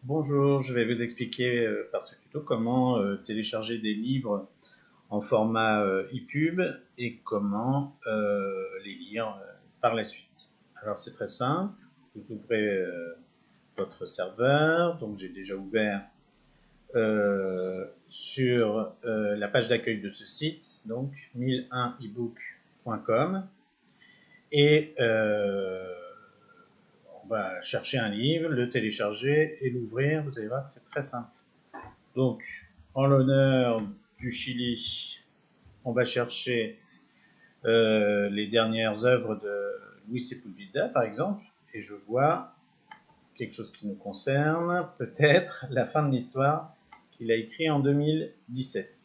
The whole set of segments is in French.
Bonjour, je vais vous expliquer par ce tuto comment télécharger des livres en format EPUB et comment les lire par la suite. Alors c'est très simple, vous ouvrez votre serveur, donc j'ai déjà ouvert sur la page d'accueil de ce site, donc 1001ebook.com et on va chercher un livre, le télécharger et l'ouvrir. Vous allez voir que c'est très simple. Donc, en l'honneur du Chili, on va chercher les dernières œuvres de Luis Sepúlveda, par exemple, et je vois quelque chose qui nous concerne, peut-être la fin de l'histoire qu'il a écrit en 2017.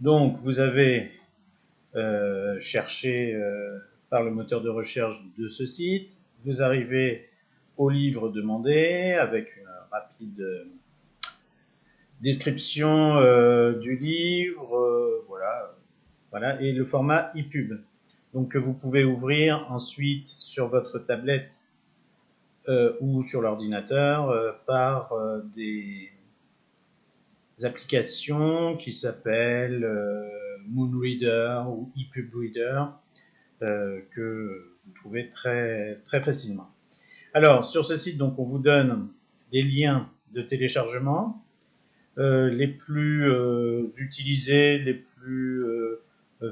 Donc, vous avez cherché par le moteur de recherche de ce site, vous arrivez au livre demandé avec une rapide description du livre, voilà, et le format EPUB. Donc que vous pouvez ouvrir ensuite sur votre tablette ou sur l'ordinateur par des applications qui s'appellent Moonreader ou EPUB Reader que vous trouvez très, très facilement. Alors, sur ce site, donc, on vous donne des liens de téléchargement, les plus utilisés, les plus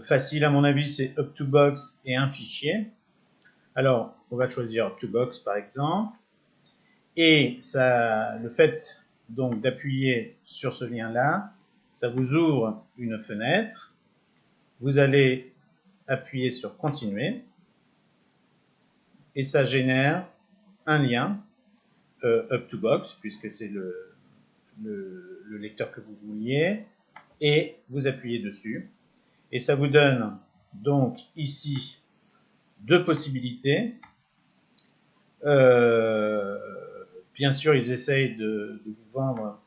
faciles à mon avis, c'est Up2Box et un fichier. Alors, on va choisir Up2Box par exemple, et ça, le fait donc d'appuyer sur ce lien-là, ça vous ouvre une fenêtre. Vous allez appuyer sur Continuer, et ça génère un lien Up2Box, puisque c'est le lecteur que vous vouliez, et vous appuyez dessus. Et ça vous donne donc ici deux possibilités. Bien sûr, ils essayent de vous vendre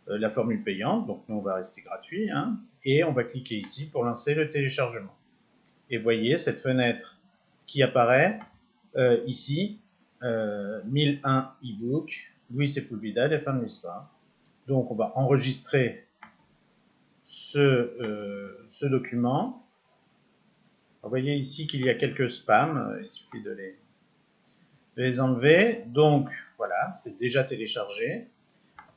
la formule payante, donc nous on va rester gratuit, hein, et on va cliquer ici pour lancer le téléchargement. Et voyez cette fenêtre qui apparaît ici, 1001 e-book, Luis Sepúlveda, la fin de l'histoire. Donc on va enregistrer ce document. Vous voyez ici qu'il y a quelques spams, il suffit de les enlever. Donc voilà, c'est déjà téléchargé.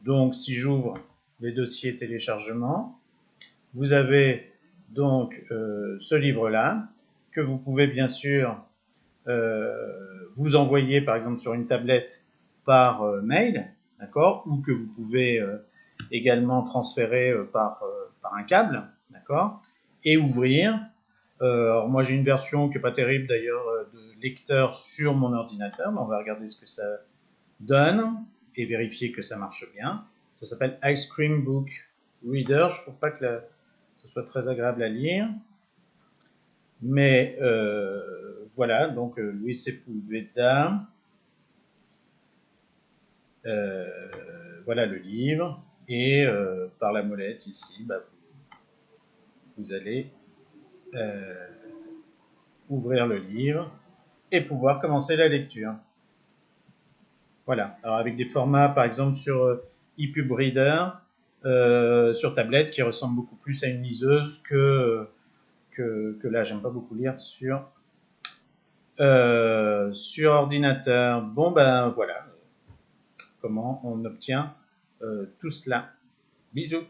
Donc si j'ouvre les dossiers téléchargement, vous avez donc ce livre-là que vous pouvez bien sûr vous envoyer par exemple sur une tablette par mail, d'accord, ou que vous pouvez également transférer par un câble, d'accord, et ouvrir. Alors moi j'ai une version qui n'est pas terrible d'ailleurs de lecteur sur mon ordinateur, mais on va regarder ce que ça donne et vérifier que ça marche bien. Ça s'appelle Ice Cream Book Reader. Je ne trouve pas que ce soit très agréable à lire, mais voilà, donc Luis Sepúlveda, voilà le livre, et par la molette ici, bah, vous allez ouvrir le livre et pouvoir commencer la lecture. Voilà, alors avec des formats par exemple sur EPUB Reader, sur tablette, qui ressemble beaucoup plus à une liseuse que là, j'aime pas beaucoup lire sur ordinateur. Bon ben voilà comment on obtient tout cela. Bisous.